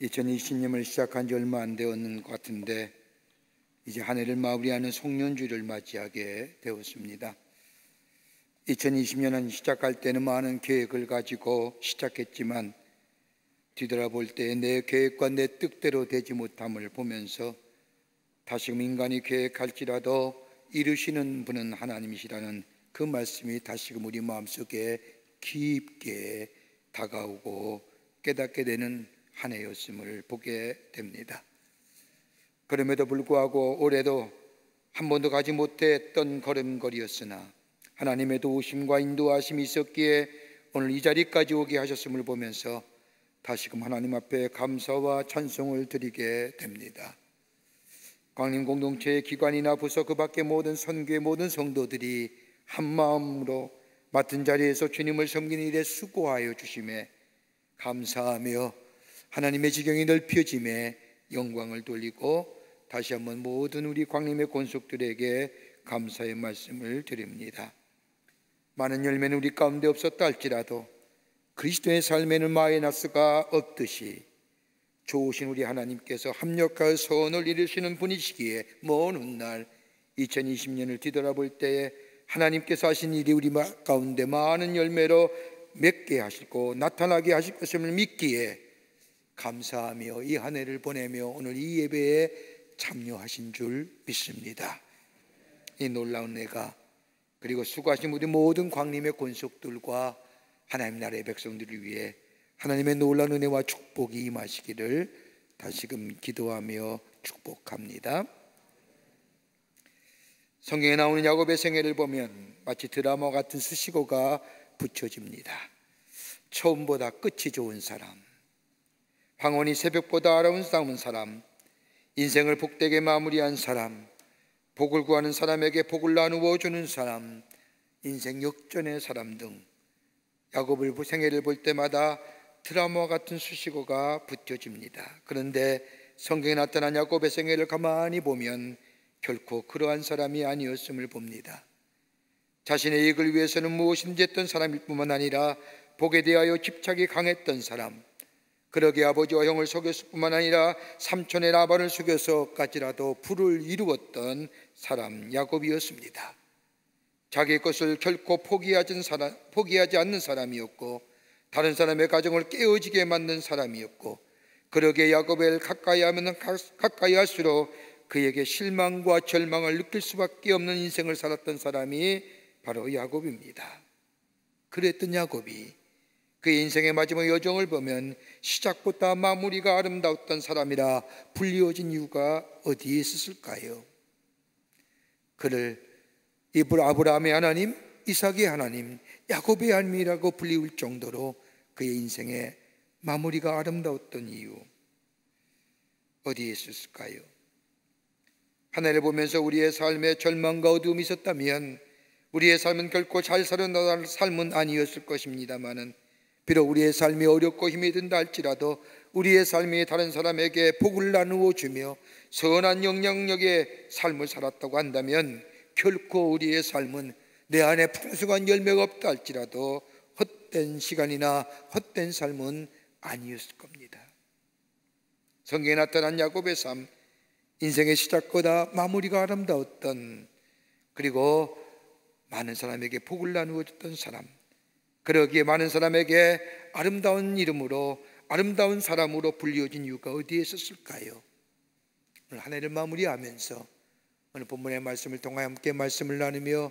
2020년을 시작한 지 얼마 안 되었는 것 같은데 이제 한 해를 마무리하는 송년주를 맞이하게 되었습니다. 2020년은 시작할 때는 많은 계획을 가지고 시작했지만 뒤돌아볼 때 내 계획과 내 뜻대로 되지 못함을 보면서 다시금 인간이 계획할지라도 이루시는 분은 하나님이시라는 그 말씀이 다시금 우리 마음속에 깊게 다가오고 깨닫게 되는 한 해였음을 보게 됩니다. 그럼에도 불구하고 올해도 한 번도 가지 못했던 걸음걸이였으나 하나님의 도우심과 인도하심이 있었기에 오늘 이 자리까지 오게 하셨음을 보면서 다시금 하나님 앞에 감사와 찬송을 드리게 됩니다. 광림 공동체의 기관이나 부서 그 밖의 모든 선교의 모든 성도들이 한 마음으로 맡은 자리에서 주님을 섬기는 일에 수고하여 주심에 감사하며 하나님의 지경이 넓혀짐에 영광을 돌리고 다시 한번 모든 우리 광림의 권속들에게 감사의 말씀을 드립니다. 많은 열매는 우리 가운데 없었다 할지라도 그리스도의 삶에는 마이너스가 없듯이 좋으신 우리 하나님께서 합력하여 선을 이루시는 분이시기에 먼 훗날 2020년을 뒤돌아볼 때에 하나님께서 하신 일이 우리 가운데 많은 열매로 맺게 하시고 나타나게 하실 것임을 믿기에 감사하며 이 한 해를 보내며 오늘 이 예배에 참여하신 줄 믿습니다. 이 놀라운 은혜가 그리고 수고하신 우리 모든 광림의 권속들과 하나님 나라의 백성들을 위해 하나님의 놀라운 은혜와 축복이 임하시기를 다시금 기도하며 축복합니다. 성경에 나오는 야곱의 생애를 보면 마치 드라마 같은 수식어가 붙여집니다. 처음보다 끝이 좋은 사람, 황혼이 새벽보다 아름다운 사람, 인생을 복되게 마무리한 사람, 복을 구하는 사람에게 복을 나누어 주는 사람, 인생 역전의 사람 등 야곱의 생애를 볼 때마다 드라마 같은 수식어가 붙여집니다. 그런데 성경에 나타난 야곱의 생애를 가만히 보면 결코 그러한 사람이 아니었음을 봅니다. 자신의 이익을 위해서는 무엇인지 했던 사람일 뿐만 아니라 복에 대하여 집착이 강했던 사람, 그러게 아버지와 형을 속였을 뿐만 아니라 삼촌의 라반을 속여서까지라도 부를 이루었던 사람 야곱이었습니다. 자기의 것을 결코 포기하지 않는 사람이었고 다른 사람의 가정을 깨어지게 만든 사람이었고 그러게 야곱을 가까이 하면 가까이 할수록 그에게 실망과 절망을 느낄 수밖에 없는 인생을 살았던 사람이 바로 야곱입니다. 그랬던 야곱이 그의 인생의 마지막 여정을 보면 시작보다 마무리가 아름다웠던 사람이라 불리워진 이유가 어디에 있었을까요? 그를 아브라함의 하나님, 이삭의 하나님, 야곱의 하나님이라고 불리울 정도로 그의 인생의 마무리가 아름다웠던 이유 어디에 있었을까요? 하늘을 보면서 우리의 삶에 절망과 어두움이 있었다면 우리의 삶은 결코 잘 사는 삶은 아니었을 것입니다마는 비록 우리의 삶이 어렵고 힘이 든다 할지라도 우리의 삶이 다른 사람에게 복을 나누어 주며 선한 영향력의 삶을 살았다고 한다면 결코 우리의 삶은 내 안에 풍성한 열매가 없다 할지라도 헛된 시간이나 헛된 삶은 아니었을 겁니다. 성경에 나타난 야곱의 삶, 인생의 시작보다 마무리가 아름다웠던, 그리고 많은 사람에게 복을 나누어 줬던 사람, 그러기에 많은 사람에게 아름다운 이름으로 아름다운 사람으로 불리워진 이유가 어디에 있었을까요? 오늘 한 해를 마무리하면서 오늘 본문의 말씀을 통하여 함께 말씀을 나누며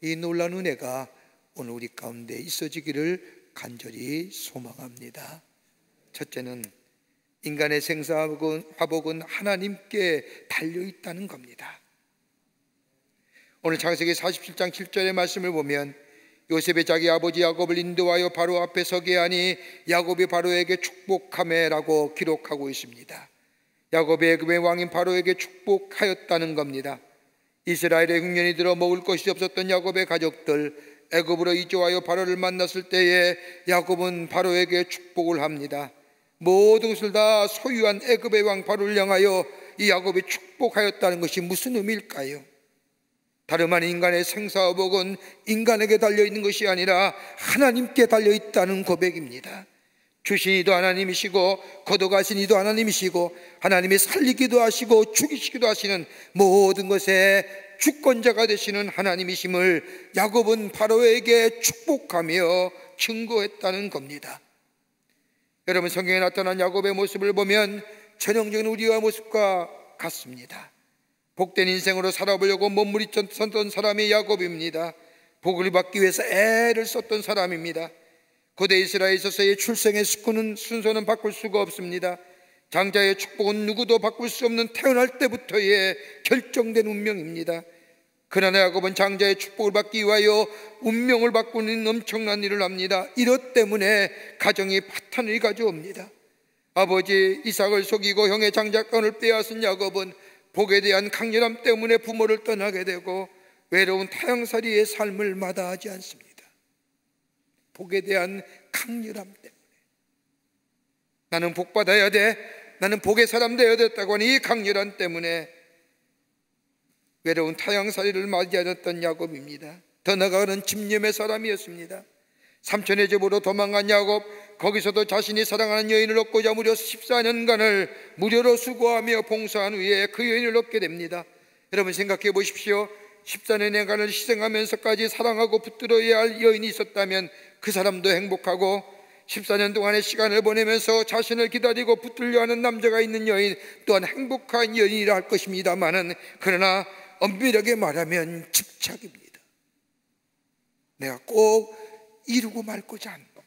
이 놀라운 은혜가 오늘 우리 가운데 있어지기를 간절히 소망합니다. 첫째는 인간의 생사화복은 하나님께 달려있다는 겁니다. 오늘 창세기 47장 7절의 말씀을 보면 요셉이 자기 아버지 야곱을 인도하여 바로 앞에 서게 하니 야곱이 바로에게 축복하매라고 기록하고 있습니다. 야곱이 애굽의 왕인 바로에게 축복하였다는 겁니다. 이스라엘의 흉년이 들어 먹을 것이 없었던 야곱의 가족들, 애굽으로 이주하여 바로를 만났을 때에 야곱은 바로에게 축복을 합니다. 모든 것을 다 소유한 애굽의 왕 바로를 향하여 이 야곱이 축복하였다는 것이 무슨 의미일까요? 다름 아닌 인간의 생사화복은 인간에게 달려있는 것이 아니라 하나님께 달려있다는 고백입니다. 주신 이도 하나님이시고 거둬가신 이도 하나님이시고 하나님이 살리기도 하시고 죽이시기도 하시는 모든 것에 주권자가 되시는 하나님이심을 야곱은 바로에게 축복하며 증거했다는 겁니다. 여러분, 성경에 나타난 야곱의 모습을 보면 전형적인 우리와 모습과 같습니다. 복된 인생으로 살아보려고 몸부림쳤던 사람이 야곱입니다. 복을 받기 위해서 애를 썼던 사람입니다. 고대 이스라엘에 있어서의 출생의 순서는 바꿀 수가 없습니다. 장자의 축복은 누구도 바꿀 수 없는 태어날 때부터의 결정된 운명입니다. 그러나 야곱은 장자의 축복을 받기 위하여 운명을 바꾸는 엄청난 일을 합니다. 이것 때문에 가정이 파탄을 가져옵니다. 아버지 이삭을 속이고 형의 장자권을 빼앗은 야곱은 복에 대한 강렬함 때문에 부모를 떠나게 되고 외로운 타향살이의 삶을 마다하지 않습니다. 복에 대한 강렬함 때문에 나는 복 받아야 돼, 나는 복의 사람 되어야 됐다고 하는 이 강렬함 때문에 외로운 타향살이를 맞이하였던 야곱입니다. 더 나아가는 집념의 사람이었습니다. 삼촌의 집으로 도망간 야곱, 거기서도 자신이 사랑하는 여인을 얻고자 무려 14년간을 무료로 수고하며 봉사한 후에 그 여인을 얻게 됩니다. 여러분 생각해 보십시오. 14년간을 희생하면서까지 사랑하고 붙들어야 할 여인이 있었다면 그 사람도 행복하고, 14년 동안의 시간을 보내면서 자신을 기다리고 붙들려 하는 남자가 있는 여인 또한 행복한 여인이라 할 것입니다만은, 그러나 엄밀하게 말하면 집착입니다. 내가 꼭 이루고 말고자 하는 것,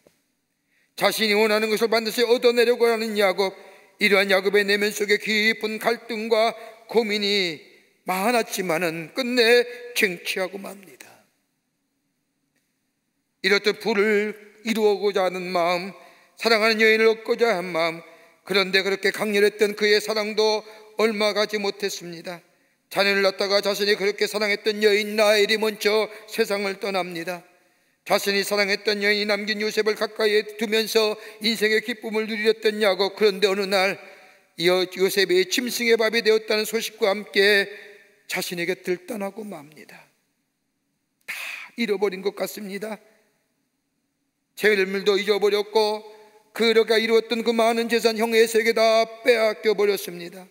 자신이 원하는 것을 반드시 얻어내려고 하는 야곱, 이러한 야곱의 내면 속에 깊은 갈등과 고민이 많았지만은 끝내 쟁취하고 맙니다. 이렇듯 부를 이루고자 하는 마음, 사랑하는 여인을 얻고자 한 마음, 그런데 그렇게 강렬했던 그의 사랑도 얼마 가지 못했습니다. 자녀를 낳다가 자신이 그렇게 사랑했던 여인 라헬이 먼저 세상을 떠납니다. 자신이 사랑했던 여인이 남긴 요셉을 가까이에 두면서 인생의 기쁨을 누리렸던 야곱, 그런데 어느 날 요셉이 짐승의 밥이 되었다는 소식과 함께 자신의 곁을 떠나고 맙니다. 다 잃어버린 것 같습니다. 재물도 잊어버렸고 그가 이루었던 그 많은 재산 형 에서에게 다 빼앗겨 버렸습니다.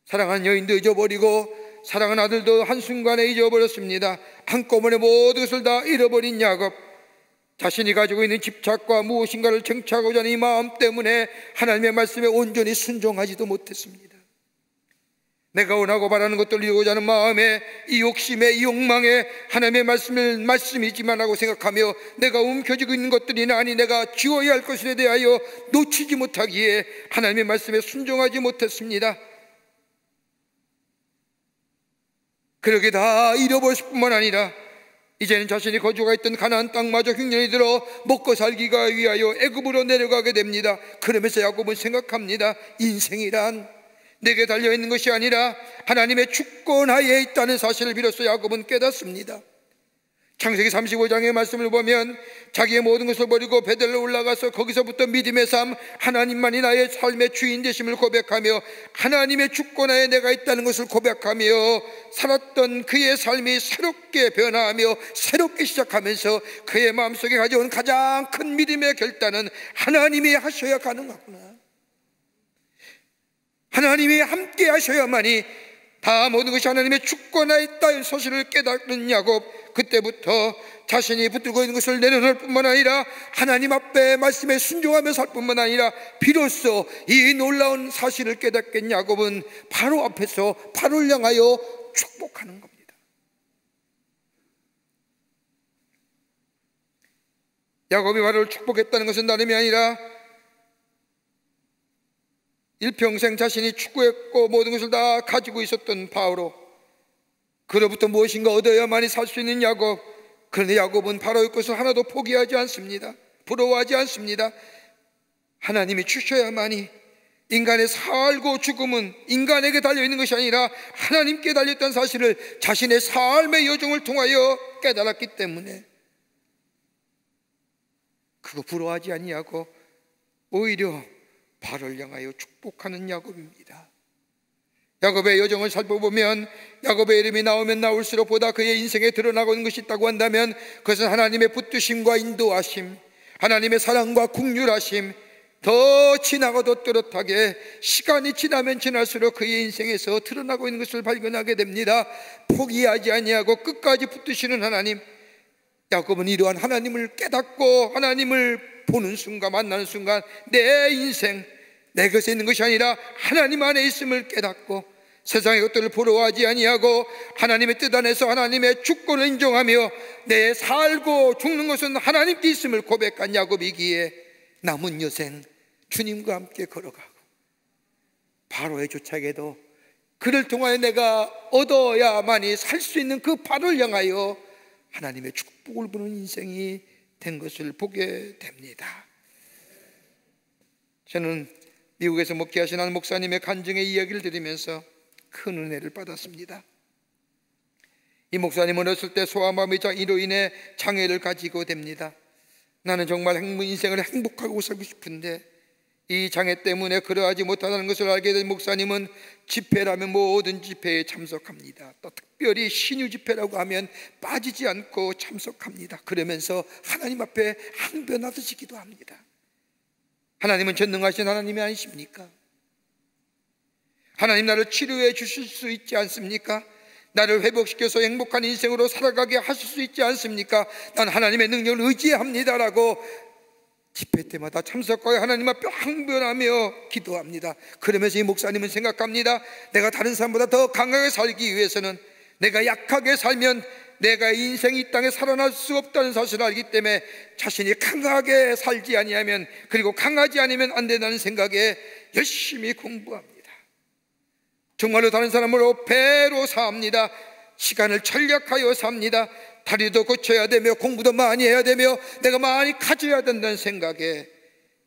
사랑하는 여인도 잊어버리고 사랑하는 아들도 한순간에 잊어버렸습니다. 한꺼번에 모든 것을 다 잃어버린 야곱, 자신이 가지고 있는 집착과 무엇인가를 쟁취하고자 하는 이 마음 때문에 하나님의 말씀에 온전히 순종하지도 못했습니다. 내가 원하고 바라는 것들을 이루고자 하는 마음에, 이 욕심에, 이 욕망에 하나님의 말씀을 말씀이지만 하고 생각하며 내가 움켜쥐고 있는 것들이나 아니 내가 지워야 할 것에 대하여 놓치지 못하기에 하나님의 말씀에 순종하지 못했습니다. 그렇게 다 잃어버렸을 뿐만 아니라 이제는 자신이 거주가 있던 가나안 땅마저 흉년이 들어 먹고 살기가 위하여 애굽으로 내려가게 됩니다. 그러면서 야곱은 생각합니다. 인생이란 내게 달려있는 것이 아니라 하나님의 주권하에 있다는 사실을 비로소 야곱은 깨닫습니다. 창세기 35장의 말씀을 보면 자기의 모든 것을 버리고 베델로 올라가서 거기서부터 믿음의 삶, 하나님만이 나의 삶의 주인 되심을 고백하며 하나님의 주권하에 내가 있다는 것을 고백하며 살았던 그의 삶이 새롭게 변화하며 새롭게 시작하면서 그의 마음속에 가져온 가장 큰 믿음의 결단은 하나님이 하셔야 가능하구나, 하나님이 함께 하셔야만이 다 모든 것이 하나님의 주권하에 있다는 사실을 깨닫는 야곱, 그때부터 자신이 붙들고 있는 것을 내려놓을 뿐만 아니라 하나님 앞에 말씀에 순종하며 살 뿐만 아니라 비로소 이 놀라운 사실을 깨닫게 야곱은 바로 앞에서 바로를 향하여 축복하는 겁니다. 야곱이 바로를 축복했다는 것은 다름이 아니라 일평생 자신이 추구했고 모든 것을 다 가지고 있었던 바로, 그로부터 무엇인가 얻어야만이 살 수 있는 야곱. 그런데 야곱은 바로의 것을 하나도 포기하지 않습니다. 부러워하지 않습니다. 하나님이 주셔야만이, 인간의 살고 죽음은 인간에게 달려있는 것이 아니라 하나님께 달려있다는 사실을 자신의 삶의 여정을 통하여 깨달았기 때문에 그거 부러워하지 아니하고 오히려 바로를 향하여 축복하는 야곱입니다. 야곱의 여정을 살펴보면 야곱의 이름이 나오면 나올수록 보다 그의 인생에 드러나고 있는 것이 있다고 한다면 그것은 하나님의 붙드심과 인도하심, 하나님의 사랑과 긍휼하심, 더 지나가도 또렷하게 시간이 지나면 지날수록 그의 인생에서 드러나고 있는 것을 발견하게 됩니다. 포기하지 아니하고 끝까지 붙드시는 하나님, 야곱은 이러한 하나님을 깨닫고 하나님을 보는 순간, 만나는 순간 내 인생, 내 것에 있는 것이 아니라 하나님 안에 있음을 깨닫고 세상의 것들을 부러워하지 아니하고 하나님의 뜻 안에서 하나님의 주권을 인정하며 내 살고 죽는 것은 하나님께 있음을 고백한 야곱이기에 남은 여생 주님과 함께 걸어가고 바로의 조차에도 그를 통하여 내가 얻어야만이 살 수 있는 그 바로를 향하여 하나님의 축복을 부는 인생이 된 것을 보게 됩니다. 저는 미국에서 목회하신 한 목사님의 간증의 이야기를 들으면서 큰 은혜를 받았습니다. 이 목사님은 어렸을 때 소아마비 장애로 인해 장애를 가지고 됩니다. 나는 정말 인생을 행복하고 살고 싶은데 이 장애 때문에 그러하지 못하다는 것을 알게 된 목사님은 집회라면 모든 집회에 참석합니다. 또 특별히 신유 집회라고 하면 빠지지 않고 참석합니다. 그러면서 하나님 앞에 항변하듯이 기도합니다. 하나님은 전능하신 하나님이 아니십니까? 하나님 나를 치료해 주실 수 있지 않습니까? 나를 회복시켜서 행복한 인생으로 살아가게 하실 수 있지 않습니까? 난 하나님의 능력을 의지합니다라고 집회 때마다 참석하여 하나님 앞에 항변하며 기도합니다. 그러면서 이 목사님은 생각합니다. 내가 다른 사람보다 더 강하게 살기 위해서는 내가 약하게 살면 내가 인생이 이 땅에 살아날 수 없다는 사실을 알기 때문에 자신이 강하게 살지 아니하면, 그리고 강하지 않으면 안 된다는 생각에 열심히 공부합니다. 정말로 다른 사람으로 배로 삽니다. 시간을 전략하여 삽니다. 다리도 고쳐야 되며 공부도 많이 해야 되며 내가 많이 가져야 된다는 생각에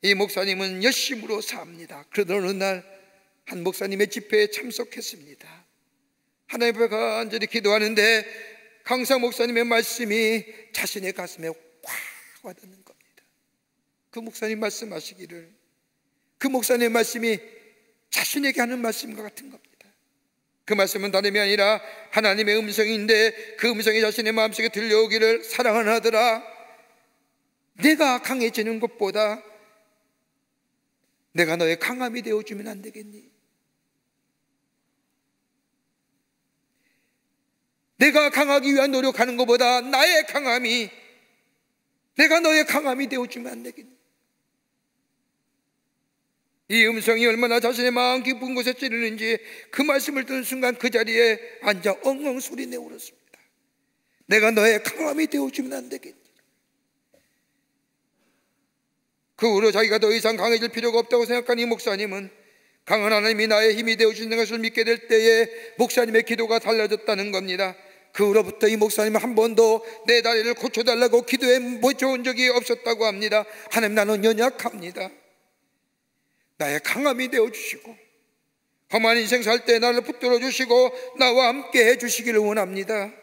이 목사님은 열심으로 삽니다. 그러던 어느 날 한 목사님의 집회에 참석했습니다. 하나님 앞에 간절히 기도하는데 강사 목사님의 말씀이 자신의 가슴에 확 와닿는 겁니다. 그 목사님 말씀하시기를, 그 목사님의 말씀이 자신에게 하는 말씀과 같은 겁니다. 그 말씀은 다름이 아니라 하나님의 음성인데 그 음성이 자신의 마음속에 들려오기를, 사랑하는 아들아, 내가 강해지는 것보다 내가 너의 강함이 되어주면 안 되겠니? 내가 강하기 위한 노력하는 것보다 나의 강함이, 내가 너의 강함이 되어주면 안 되겠니? 이 음성이 얼마나 자신의 마음 깊은 곳에 찌르는지 그 말씀을 듣는 순간 그 자리에 앉아 엉엉 소리 내어 울었습니다. 내가 너의 강함이 되어주면 안 되겠니? 그 후로 자기가 더 이상 강해질 필요가 없다고 생각한 이 목사님은 강한 하나님이 나의 힘이 되어주는 것을 믿게 될 때에 목사님의 기도가 달라졌다는 겁니다. 그 후로부터 이 목사님은 한 번도 내 다리를 고쳐달라고 기도해 본 적이 없었다고 합니다. 하나님, 나는 연약합니다. 나의 강함이 되어주시고 험한 인생 살 때 나를 붙들어 주시고 나와 함께 해주시기를 원합니다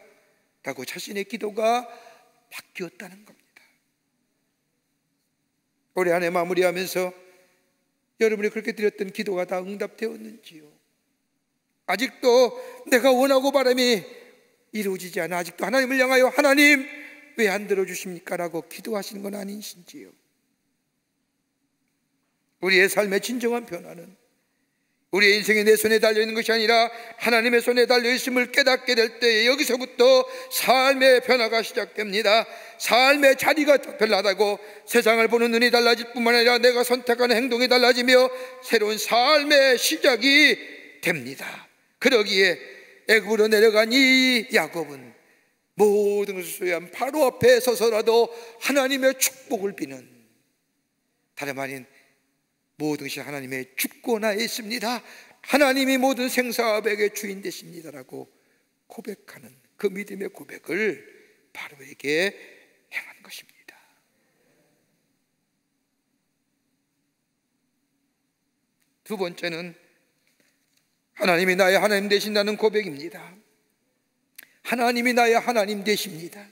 라고 자신의 기도가 바뀌었다는 겁니다. 올해 한 해 마무리하면서 여러분이 그렇게 드렸던 기도가 다 응답되었는지요? 아직도 내가 원하고 바람이 이루어지지 않아 아직도 하나님을 향하여 하나님 왜 안 들어주십니까? 라고 기도하시는 건 아니신지요? 우리의 삶의 진정한 변화는 우리의 인생이 내 손에 달려있는 것이 아니라 하나님의 손에 달려있음을 깨닫게 될 때에 여기서부터 삶의 변화가 시작됩니다. 삶의 자리가 변하다고 세상을 보는 눈이 달라질 뿐만 아니라 내가 선택하는 행동이 달라지며 새로운 삶의 시작이 됩니다. 그러기에 애굽으로 내려간 이 야곱은 모든 것을 소유한 바로 앞에 서서라도 하나님의 축복을 비는, 다름 아닌 모든 것이 하나님의 주권하에 있습니다. 하나님이 모든 생사백의 주인 되십니다라고 고백하는 그 믿음의 고백을 바로에게 행한 것입니다. 두 번째는 하나님이 나의 하나님 되신다는 고백입니다. 하나님이 나의 하나님 되십니다.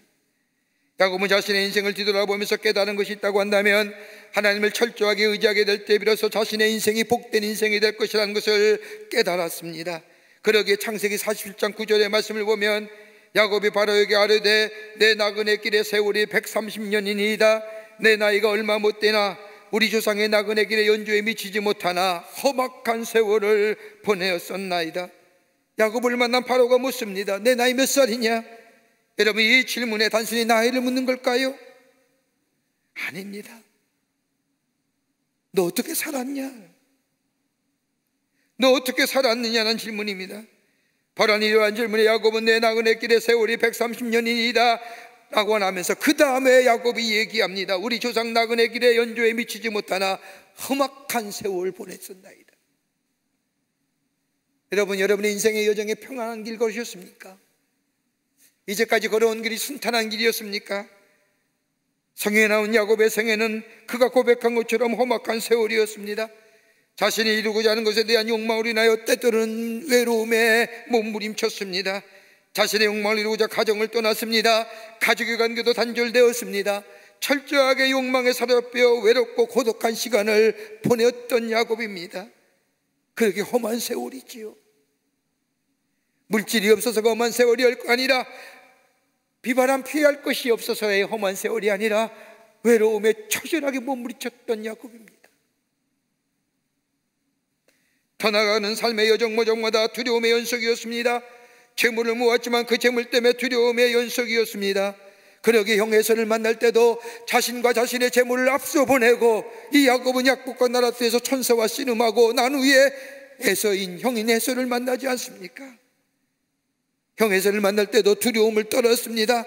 야곱은 자신의 인생을 뒤돌아보면서 깨달은 것이 있다고 한다면 하나님을 철저하게 의지하게 될 때 비로소 자신의 인생이 복된 인생이 될 것이라는 것을 깨달았습니다. 그러기에 창세기 47장 9절의 말씀을 보면 야곱이 바로에게 아뢰되 내 나그네 길의 세월이 130년이니이다. 내 나이가 얼마 못 되나 우리 조상의 나그네 길에 연주에 미치지 못하나 험악한 세월을 보내었었나이다. 야곱을 만난 바로가 묻습니다. 내 나이 몇 살이냐? 여러분, 이 질문에 단순히 나이를 묻는 걸까요? 아닙니다. 너 어떻게 살았냐? 너 어떻게 살았느냐는 질문입니다. 바로 이러한 질문에 야곱은 내 나그네 길의 세월이 130년이다 라고 하면서 그 다음에 야곱이 얘기합니다. 우리 조상 나그네 길의 연조에 미치지 못하나 험악한 세월을 보냈었나이다. 여러분, 여러분의 인생의 여정에 평안한 길 걸으셨습니까? 이제까지 걸어온 길이 순탄한 길이었습니까? 성경에 나온 야곱의 생애는 그가 고백한 것처럼 험악한 세월이었습니다. 자신이 이루고자 하는 것에 대한 욕망으로 인하여 때때로는 외로움에 몸부림쳤습니다. 자신의 욕망을 이루고자 가정을 떠났습니다. 가족의 관계도 단절되었습니다. 철저하게 욕망에 사로잡혀 외롭고 고독한 시간을 보냈던 야곱입니다. 그렇게 험한 세월이지요. 물질이 없어서가 험한 세월이 아니라, 비바람 피할 것이 없어서의 험한 세월이 아니라 외로움에 처절하게 몸부림쳤던 야곱입니다. 더 나아가는 삶의 여정마다 두려움의 연속이었습니다. 재물을 모았지만 그 재물 때문에 두려움의 연속이었습니다. 그러게 형 에서를 만날 때도 자신과 자신의 재물을 앞서 보내고, 이 야곱은 약복과 나라트에서 천사와 씨름하고 난 후에 에서인 형인 에서를 만나지 않습니까? 형 에서를 만날 때도 두려움을 떨었습니다.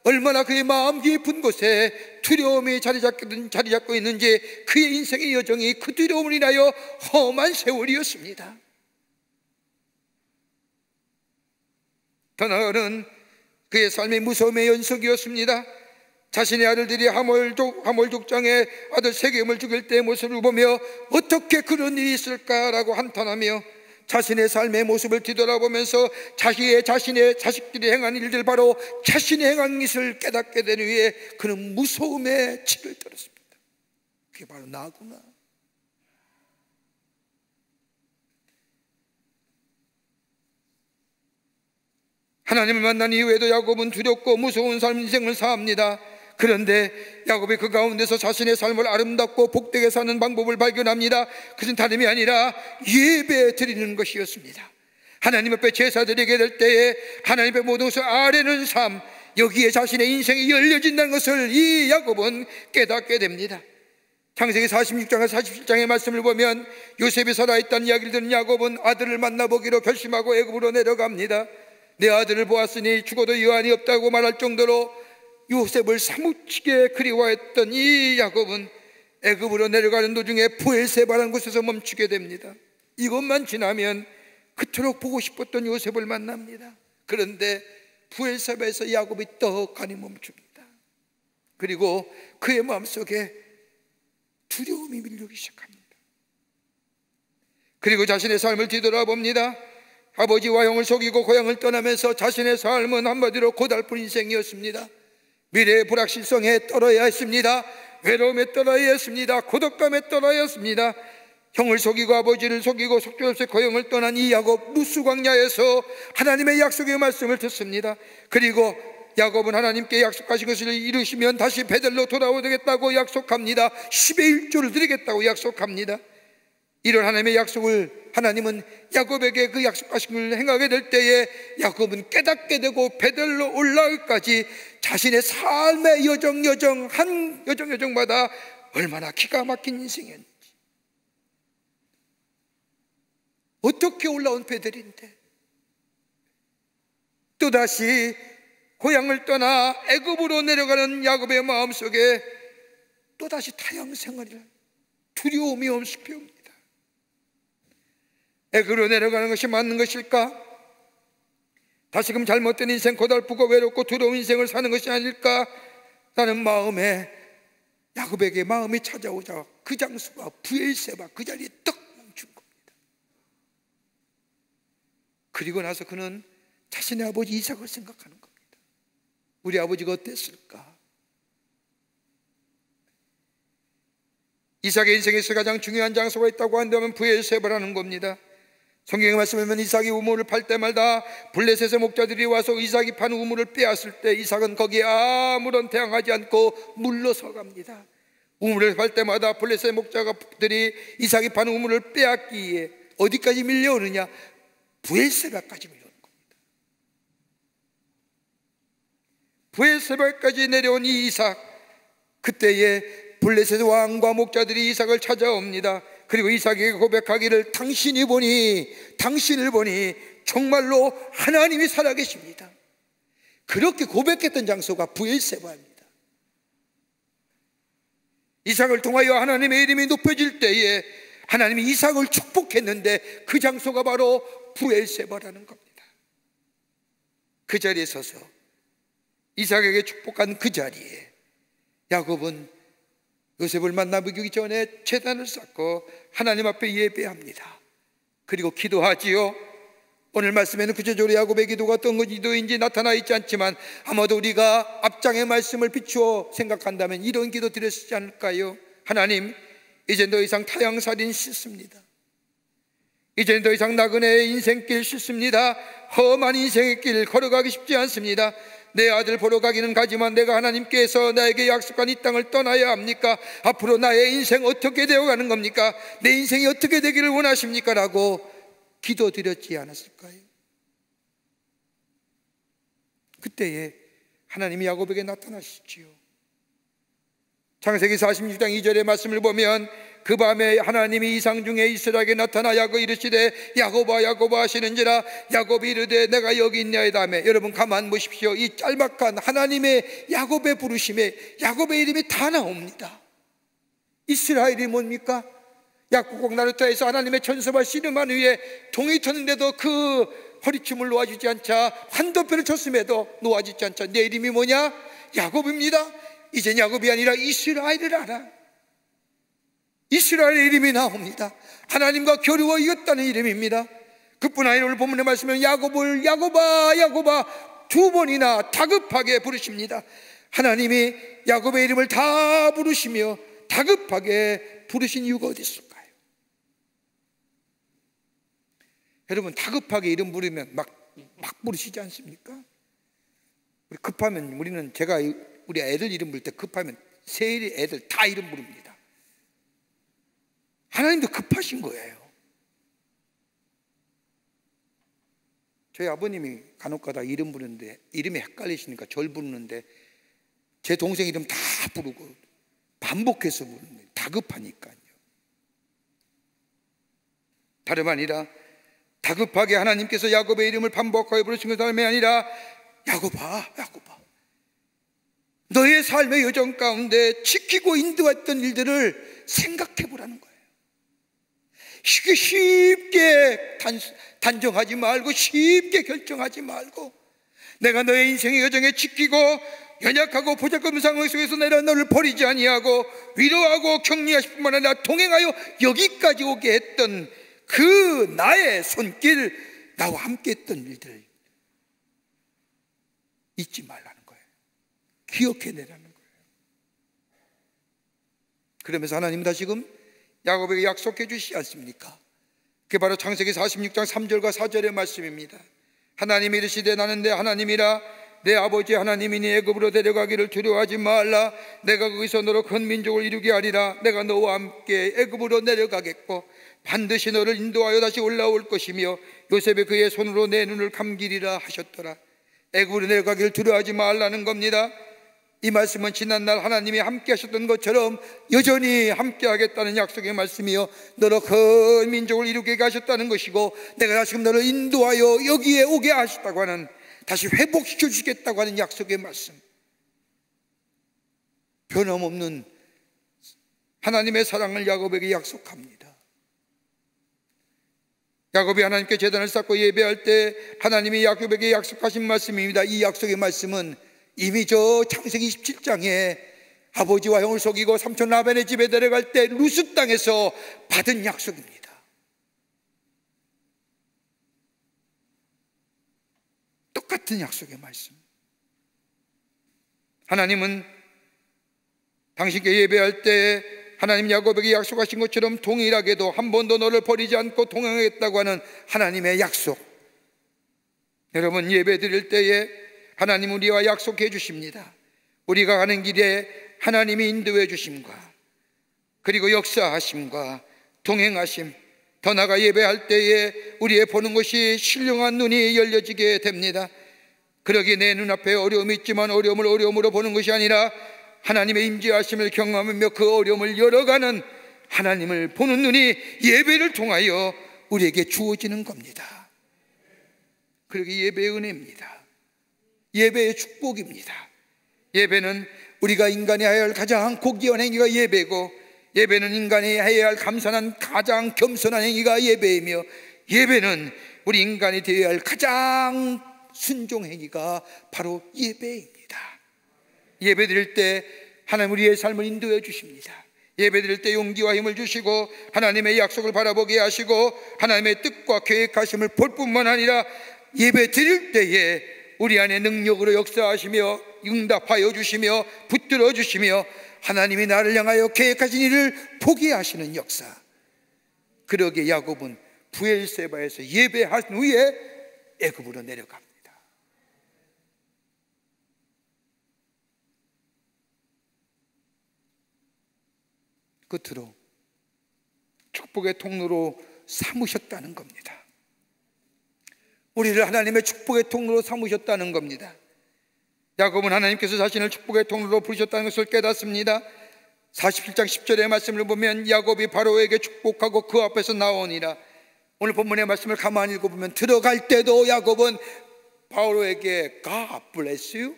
얼마나 그의 마음 깊은 곳에 두려움이 자리 잡고 있는지 그의 인생의 여정이 그 두려움을 인하여 험한 세월이었습니다. 더 나아가는 그의 삶의 무서움의 연속이었습니다. 자신의 아들들이 하몰족장의 아들 세겜을 죽일 때의 모습을 보며 어떻게 그런 일이 있을까라고 한탄하며 자신의 삶의 모습을 뒤돌아보면서 자신의 자식들이 행한 일들, 바로 자신이 행한 것을 깨닫게 된 후에 그는 무서움에 치를 떨었습니다. 그게 바로 나구나. 하나님을 만난 이후에도 야곱은 두렵고 무서운 인생을 사합니다. 그런데 야곱이 그 가운데서 자신의 삶을 아름답고 복되게 사는 방법을 발견합니다. 그것은 다름이 아니라 예배 드리는 것이었습니다. 하나님 앞에 제사 드리게 될 때에 하나님 앞에 모든 것을 아뢰는 삶, 여기에 자신의 인생이 열려진다는 것을 이 야곱은 깨닫게 됩니다. 창세기 46장과 47장의 말씀을 보면 요셉이 살아있다는 이야기를 듣는 야곱은 아들을 만나보기로 결심하고 애굽으로 내려갑니다. 내 아들을 보았으니 죽어도 여한이 없다고 말할 정도로 요셉을 사무치게 그리워했던 이 야곱은 애굽으로 내려가는 도중에 브엘세바라는 곳에서 멈추게 됩니다. 이것만 지나면 그토록 보고 싶었던 요셉을 만납니다. 그런데 브엘세바에서 야곱이 떡하니 멈춥니다. 그리고 그의 마음속에 두려움이 밀려오기 시작합니다. 그리고 자신의 삶을 뒤돌아봅니다. 아버지와 형을 속이고 고향을 떠나면서 자신의 삶은 한마디로 고달픈 인생이었습니다. 미래의 불확실성에 떨어야 했습니다. 외로움에 떨어야 했습니다. 고독감에 떨어야 했습니다. 형을 속이고 아버지를 속이고 속절없이 고향을 떠난 이 야곱, 루스 광야에서 하나님의 약속의 말씀을 듣습니다. 그리고 야곱은 하나님께 약속하신 것을 이루시면 다시 베델로 돌아오겠다고 약속합니다. 10의 1조를 드리겠다고 약속합니다. 이런 하나님의 약속을 하나님은 야곱에게 그 약속하신 걸 행하게 될 때에 야곱은 깨닫게 되고 베델로 올라가기까지 자신의 삶의 여정마다 얼마나 기가 막힌 인생이었는지, 어떻게 올라온 베델인데 또다시 고향을 떠나 애굽으로 내려가는 야곱의 마음속에 또다시 타향생활이라 두려움이 엄습해옵니다. 애굽으로 내려가는 것이 맞는 것일까? 다시금 잘못된 인생, 고달프고 외롭고 두려운 인생을 사는 것이 아닐까? 라는 마음에 야곱에게 마음이 찾아오자 그 장수가 브엘세바 그 자리에 떡 멈춘 겁니다. 그리고 나서 그는 자신의 아버지 이삭을 생각하는 겁니다. 우리 아버지가 어땠을까? 이삭의 인생에서 가장 중요한 장소가 있다고 한다면 브엘세바라는 겁니다. 성경에 말씀하면 이삭이 우물을 팔 때마다 블레셋의 목자들이 와서 이삭이 판 우물을 빼앗을 때 이삭은 거기에 아무런 대항하지 않고 물러서 갑니다. 우물을 팔 때마다 블레셋 목자들이 이삭이 파는 우물을 빼앗기에 어디까지 밀려오느냐? 브엘세바까지 밀려오는 겁니다. 브엘세바까지 내려온 이 이삭, 그때에 블레셋 왕과 목자들이 이삭을 찾아옵니다. 그리고 이삭에게 고백하기를 당신을 보니 정말로 하나님이 살아계십니다. 그렇게 고백했던 장소가 브엘세바입니다. 이삭을 통하여 하나님의 이름이 높여질 때에 하나님이 이삭을 축복했는데 그 장소가 바로 브엘세바라는 겁니다. 그 자리에 서서 이삭에게 축복한 그 자리에 야곱은 요셉을 만나 먹이기 전에 제단을 쌓고 하나님 앞에 예배합니다. 그리고 기도하지요. 오늘 말씀에는 구체적으로 야곱의 기도가 어떤 기도인지 나타나 있지 않지만 아마도 우리가 앞장의 말씀을 비추어 생각한다면 이런 기도 드렸지 않을까요? 하나님, 이제 더 이상 타향살인 싫습니다. 이제 더 이상 나그네의 인생길 싫습니다. 험한 인생의 길 걸어가기 쉽지 않습니다. 내 아들 보러 가기는 가지만 내가 하나님께서 나에게 약속한 이 땅을 떠나야 합니까? 앞으로 나의 인생 어떻게 되어가는 겁니까? 내 인생이 어떻게 되기를 원하십니까? 라고 기도드렸지 않았을까요? 그때에 하나님이 야곱에게 나타나시지요. 창세기 46장 2절의 말씀을 보면 그 밤에 하나님이 이상 중에 이스라엘에게 나타나 야곱 이르시되 야곱아 야곱아 하시는지라 야곱이 이르되 내가 여기 있냐이다 하며, 여러분 가만 보십시오. 이 짤막한 하나님의 야곱의 부르심에 야곱의 이름이 다 나옵니다. 이스라엘이 뭡니까? 약국곡 나루터에서 하나님의 천사와 씨름한 후에 동이 쳤는데도 그 허리춤을 놓아주지 않자, 환도표를 쳤음에도 놓아주지 않자 내 이름이 뭐냐? 야곱입니다. 이젠 야곱이 아니라 이스라엘을 알아. 이스라엘의 이름이 나옵니다. 하나님과 겨루어 이겼다는 이름입니다. 그뿐 아니라 오늘 본문의 말씀은 야곱을 야곱아 야곱아 두 번이나 다급하게 부르십니다. 하나님이 야곱의 이름을 다 부르시며 다급하게 부르신 이유가 어디 있을까요? 여러분, 다급하게 이름 부르면 막 부르시지 않습니까? 급하면 우리는, 제가 우리 애들 이름 부를 때 급하면 세일이 애들 다 이름 부릅니다. 하나님도 급하신 거예요. 저희 아버님이 간혹가다 이름 부르는데 이름이 헷갈리시니까 절 부르는데 제 동생 이름 다 부르고 반복해서 부르는, 다급하니까요. 다름 아니라 다급하게 하나님께서 야곱의 이름을 반복하여 부르신 것 다름이 아니라 야곱아 야곱아, 너의 삶의 여정 가운데 지키고 인도했던 일들을 생각해 보라는 거예요. 쉽게 단정하지 말고 쉽게 결정하지 말고, 내가 너의 인생의 여정에 지키고 연약하고 보잘것없는 상황 속에서 내가 너를 버리지 아니하고 위로하고 격려하실 뿐만 아니라 동행하여 여기까지 오게 했던 그 나의 손길, 나와 함께 했던 일들 잊지 말라는 거예요. 기억해내라는 거예요. 그러면서 하나님 다시금 야곱에게 약속해 주시지 않습니까? 그게 바로 창세기 46장 3절과 4절의 말씀입니다. 하나님이 이르시되 나는 내 하나님이라, 내 아버지 하나님이니 애굽으로 데려가기를 두려워하지 말라. 내가 거기서 너로 큰 민족을 이루게 하리라. 내가 너와 함께 애굽으로 내려가겠고 반드시 너를 인도하여 다시 올라올 것이며 요셉이 그의 손으로 내 눈을 감기리라 하셨더라. 애굽으로 내려가기를 두려워하지 말라는 겁니다. 이 말씀은 지난날 하나님이 함께 하셨던 것처럼 여전히 함께 하겠다는 약속의 말씀이요, 너로 큰 민족을 이루게 하셨다는 것이고, 내가 지금 너를 인도하여 여기에 오게 하셨다고 하는, 다시 회복시켜 주시겠다고 하는 약속의 말씀. 변함없는 하나님의 사랑을 야곱에게 약속합니다. 야곱이 하나님께 제단을 쌓고 예배할 때 하나님이 야곱에게 약속하신 말씀입니다. 이 약속의 말씀은 이미 저 창세기 27장에 아버지와 형을 속이고 삼촌 라벤의 집에 데려갈 때 루스 땅에서 받은 약속입니다. 똑같은 약속의 말씀. 하나님은 당신께 예배할 때 하나님 야곱에게 약속하신 것처럼 동일하게도 한 번도 너를 버리지 않고 동행하겠다고 하는 하나님의 약속. 여러분, 예배 드릴 때에 하나님 우리와 약속해 주십니다. 우리가 가는 길에 하나님이 인도해 주심과 그리고 역사하심과 동행하심, 더 나아가 예배할 때에 우리의 보는 것이 신령한 눈이 열려지게 됩니다. 그러기에 내 눈앞에 어려움이 있지만 어려움을 어려움으로 보는 것이 아니라 하나님의 임재하심을 경험하며 그 어려움을 열어가는 하나님을 보는 눈이 예배를 통하여 우리에게 주어지는 겁니다. 그러기 예배의 은혜입니다. 예배의 축복입니다. 예배는 우리가 인간이 해야 할 가장 고귀한 행위가 예배고, 예배는 인간이 해야 할 감사한 가장 겸손한 행위가 예배이며, 예배는 우리 인간이 되어야 할 가장 순종 행위가 바로 예배입니다. 예배 드릴 때 하나님 우리의 삶을 인도해 주십니다. 예배 드릴 때 용기와 힘을 주시고 하나님의 약속을 바라보게 하시고 하나님의 뜻과 계획하심을 볼 뿐만 아니라 예배 드릴 때에 우리 안에 능력으로 역사하시며 응답하여 주시며 붙들어 주시며 하나님이 나를 향하여 계획하신 일을 보게 하시는 역사. 그러기에 야곱은 브엘세바에서 예배한 후에 애굽으로 내려갑니다. 끝으로 축복의 통로로 삼으셨다는 겁니다. 우리를 하나님의 축복의 통로로 삼으셨다는 겁니다. 야곱은 하나님께서 자신을 축복의 통로로 부르셨다는 것을 깨닫습니다. 47장 10절의 말씀을 보면 야곱이 바로에게 축복하고 그 앞에서 나오니라. 오늘 본문의 말씀을 가만히 읽어보면 들어갈 때도 야곱은 바로에게 God bless you,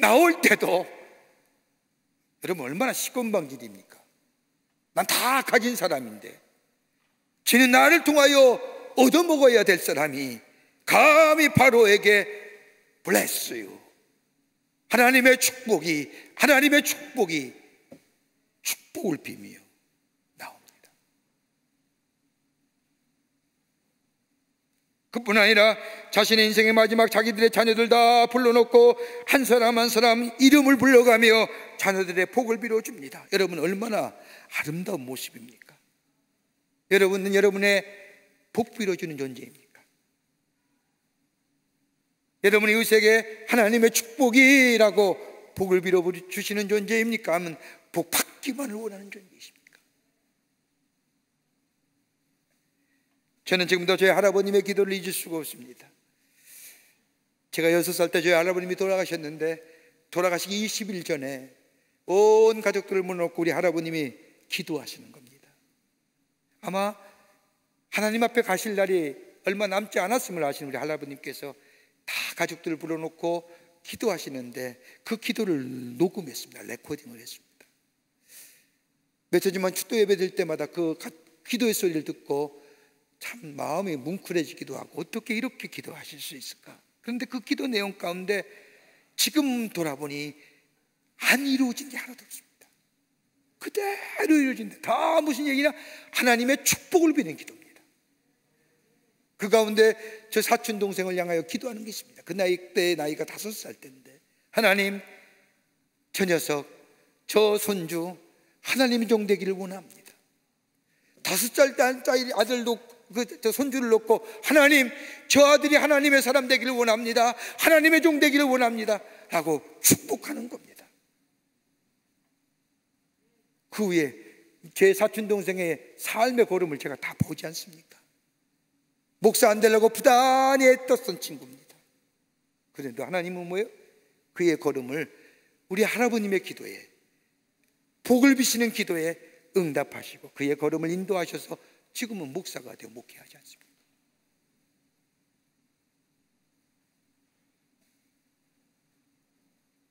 나올 때도, 여러분 얼마나 시건방질입니까? 난 다 가진 사람인데 지는 나를 통하여 얻어먹어야 될 사람이 감히 바로에게 bless you, 하나님의 축복이 축복을 비미며 나옵니다. 그뿐 아니라 자신의 인생의 마지막 자기들의 자녀들 다 불러놓고 한 사람 한 사람 이름을 불러가며 자녀들의 복을 빌어줍니다. 여러분 얼마나 아름다운 모습입니까? 여러분은 여러분의 복 빌어주는 존재입니까? 여러분이 이웃에게 하나님의 축복이라고 복을 빌어주시는 존재입니까? 하면 복 받기만을 원하는 존재이십니까? 저는 지금도 저희 할아버님의 기도를 잊을 수가 없습니다. 제가 6살 때 저희 할아버님이 돌아가셨는데 돌아가시기 20일 전에 온 가족들을 모아놓고 우리 할아버님이 기도하시는 겁니다. 아마 하나님 앞에 가실 날이 얼마 남지 않았음을 아시는 우리 할아버님께서 다 가족들을 불러놓고 기도하시는데 그 기도를 녹음했습니다. 레코딩을 했습니다. 며칠 전만 축도 예배 드릴 때마다 그 기도의 소리를 듣고 참 마음이 뭉클해지기도 하고 어떻게 이렇게 기도하실 수 있을까? 그런데 그 기도 내용 가운데 지금 돌아보니 안 이루어진 게 하나도 없습니다. 그대로 이루어진데 다 무슨 얘기냐? 하나님의 축복을 비는 기도입니다. 그 가운데 저 사촌 동생을 향하여 기도하는 게 있습니다. 그 나이 때 나이가 5살 때인데 하나님, 저 녀석, 저 손주 하나님의 종 되기를 원합니다. 5살짜리 아들도 저 손주를 놓고 하나님, 저 아들이 하나님의 사람 되기를 원합니다. 하나님의 종 되기를 원합니다. 라고 축복하는 겁니다. 그 후에 제 사촌 동생의 삶의 걸음을 제가 다 보지 않습니까? 목사 안 되려고 부단히 애썼던 친구입니다. 그런데 하나님은 뭐예요? 그의 걸음을 우리 할아버님의 기도에, 복을 비시는 기도에 응답하시고 그의 걸음을 인도하셔서 지금은 목사가 되어 목회하지 않습니까?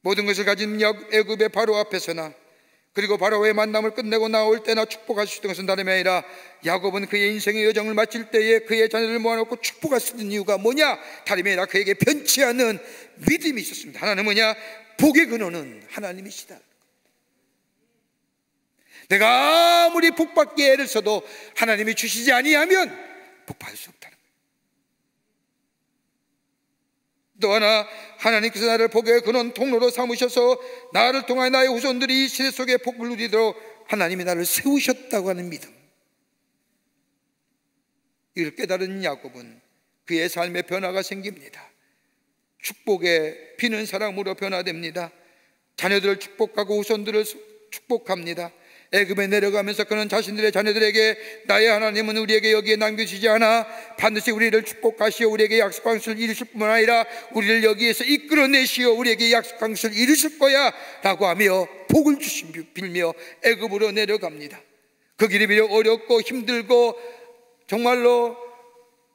모든 것을 가진 애굽의 바로 앞에서나 그리고 바로의 만남을 끝내고 나올 때나 축복할 수 있는 것은 다름이 아니라 야곱은 그의 인생의 여정을 마칠 때에 그의 자녀를 모아놓고 축복할 수 있는 이유가 뭐냐? 다름이 아니라 그에게 변치 않는 믿음이 있었습니다. 하나는 뭐냐? 복의 근원은 하나님이시다. 내가 아무리 복받기 애를 써도 하나님이 주시지 아니하면 복받을 수 없다는 거예요. 또 하나, 하나님께서 나를 복의 근원 통로로 삼으셔서 나를 통하여 나의 후손들이 이 시대 속에 복을 누리도록 하나님이 나를 세우셨다고 하는 믿음, 이를 깨달은 야곱은 그의 삶에 변화가 생깁니다. 축복에 비는 사람으로 변화됩니다. 자녀들을 축복하고 후손들을 축복합니다. 애굽에 내려가면서 그는 자신들의 자녀들에게 나의 하나님은 우리에게 여기에 남겨주지 않아 반드시 우리를 축복하시어 우리에게 약속한 것을 이루실 뿐만 아니라 우리를 여기에서 이끌어내시어 우리에게 약속한 것을 이루실 거야 라고 하며 복을 빌며 애굽으로 내려갑니다. 그 길이 비록 어렵고 힘들고 정말로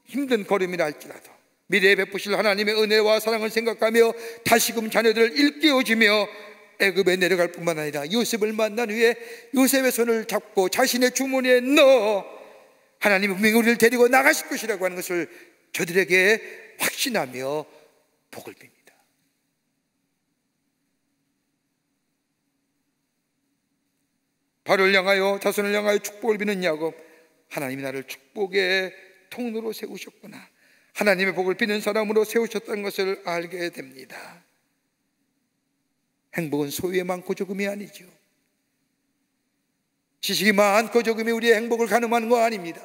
힘든 걸음이라 할지라도 미래에 베푸실 하나님의 은혜와 사랑을 생각하며 다시금 자녀들을 일깨워주며 애굽에 내려갈 뿐만 아니라 요셉을 만난 후에 요셉의 손을 잡고 자신의 주머니에 넣어 하나님이 분명히 우리를 데리고 나가실 것이라고 하는 것을 저들에게 확신하며 복을 빕니다. 바로를 향하여 자손을 향하여 축복을 비는 야곱, 하나님이 나를 축복의 통로로 세우셨구나, 하나님의 복을 비는 사람으로 세우셨다는 것을 알게 됩니다. 행복은 소유에 많고 적음이 아니죠. 지식이 많고 적음이 우리의 행복을 가늠하는 거 아닙니다.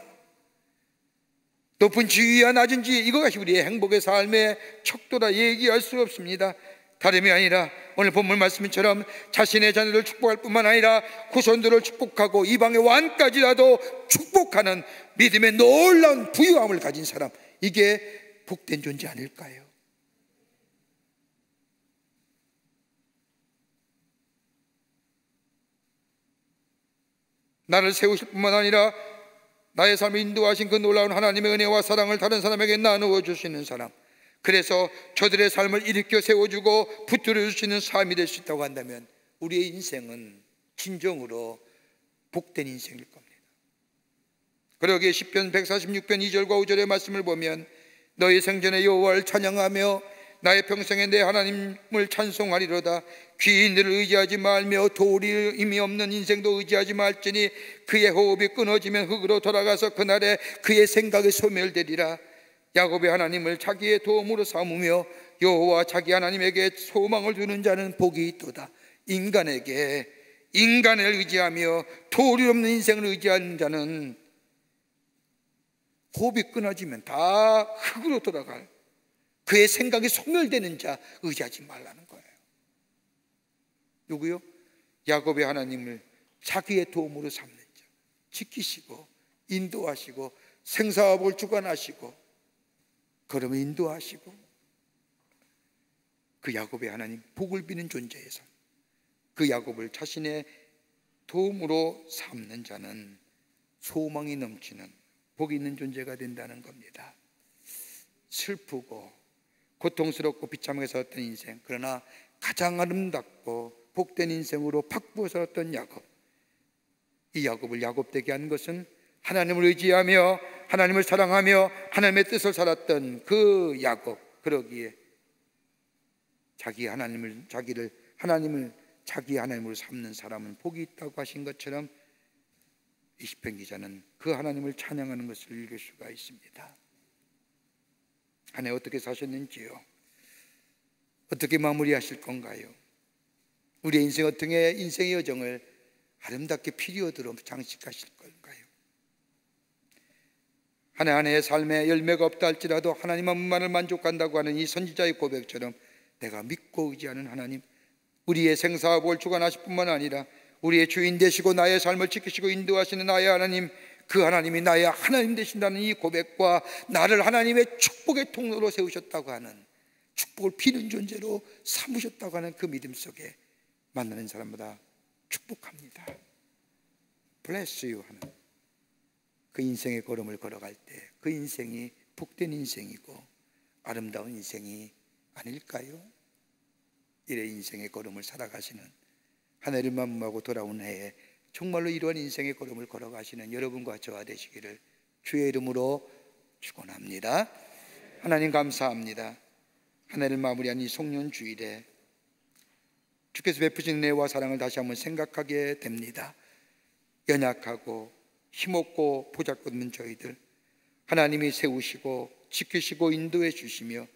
높은 지위와 낮은 지위, 이것이 우리의 행복의 삶의 척도라 얘기할 수 없습니다. 다름이 아니라 오늘 본문 말씀처럼 자신의 자녀를 축복할 뿐만 아니라 후손들을 축복하고 이방의 왕까지라도 축복하는 믿음의 놀라운 부유함을 가진 사람, 이게 복된 존재 아닐까요? 나를 세우실 뿐만 아니라 나의 삶을 인도하신 그 놀라운 하나님의 은혜와 사랑을 다른 사람에게 나누어 주시는 사람, 그래서 저들의 삶을 일으켜 세워주고 붙들어 주시는 삶이 될 수 있다고 한다면 우리의 인생은 진정으로 복된 인생일 겁니다. 그러기에 시편 146편 2절과 5절의 말씀을 보면 너희 생전에 여호와를 찬양하며 나의 평생에 내 하나님을 찬송하리로다. 귀인들을 의지하지 말며 도리임이 없는 인생도 의지하지 말지니 그의 호흡이 끊어지면 흙으로 돌아가서 그날에 그의 생각이 소멸되리라. 야곱의 하나님을 자기의 도움으로 삼으며 여호와 자기 하나님에게 소망을 두는 자는 복이 있도다. 인간을 의지하며 도리 없는 인생을 의지하는 자는 호흡이 끊어지면 다 흙으로 돌아갈, 그의 생각이 소멸되는 자 의지하지 말라는 거예요. 누구요? 야곱의 하나님을 자기의 도움으로 삼는 자, 지키시고 인도하시고 생사업을 주관하시고 걸음을 인도하시고 그 야곱의 하나님, 복을 비는 존재에서 그 야곱을 자신의 도움으로 삼는 자는 소망이 넘치는 복이 있는 존재가 된다는 겁니다. 슬프고 고통스럽고 비참하게 살았던 인생, 그러나 가장 아름답고 복된 인생으로 바꾸어 살았던 야곱, 이 야곱을 야곱되게 한 것은 하나님을 의지하며 하나님을 사랑하며 하나님의 뜻을 살았던 그 야곱, 그러기에 자기 하나님을 자기 하나님으로 삼는 사람은 복이 있다고 하신 것처럼 이 시편 기자는 그 하나님을 찬양하는 것을 읽을 수가 있습니다. 한 해 어떻게 사셨는지요? 어떻게 마무리하실 건가요? 우리의 인생 어떻게 인생의 여정을 아름답게 피리어드로 장식하실 건가요? 한 해 한 해의 삶에 열매가 없다 할지라도 하나님 한 분만을 만족한다고 하는 이 선지자의 고백처럼 내가 믿고 의지하는 하나님, 우리의 생사업을 주관하실 뿐만 아니라 우리의 주인 되시고 나의 삶을 지키시고 인도하시는 나의 하나님, 그 하나님이 나의 하나님 되신다는 이 고백과 나를 하나님의 축복의 통로로 세우셨다고 하는, 축복을 피는 존재로 삼으셨다고 하는 그 믿음 속에 만나는 사람마다 축복합니다. Bless you 하는 그 인생의 걸음을 걸어갈 때 그 인생이 복된 인생이고 아름다운 인생이 아닐까요? 이래 인생의 걸음을 살아가시는, 한 해를 마무리하고 돌아온 해에 정말로 이러한 인생의 걸음을 걸어가시는 여러분과 저와 되시기를 주의 이름으로 축원합니다. 하나님 감사합니다. 한 해를 마무리한 이 송년 주일에 주께서 베푸신 은혜와 사랑을 다시 한번 생각하게 됩니다. 연약하고 힘없고 보잘것없는 저희들, 하나님이 세우시고 지키시고 인도해 주시며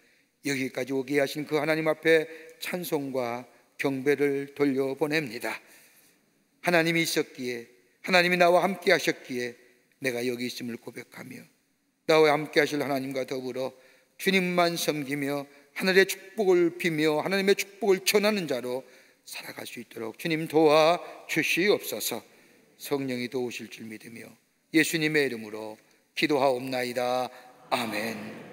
여기까지 오게 하신 그 하나님 앞에 찬송과 경배를 돌려보냅니다. 하나님이 있었기에, 하나님이 나와 함께 하셨기에 내가 여기 있음을 고백하며 나와 함께 하실 하나님과 더불어 주님만 섬기며 하늘의 축복을 비며 하나님의 축복을 전하는 자로 살아갈 수 있도록 주님 도와 주시옵소서. 성령이 도우실 줄 믿으며 예수님의 이름으로 기도하옵나이다. 아멘.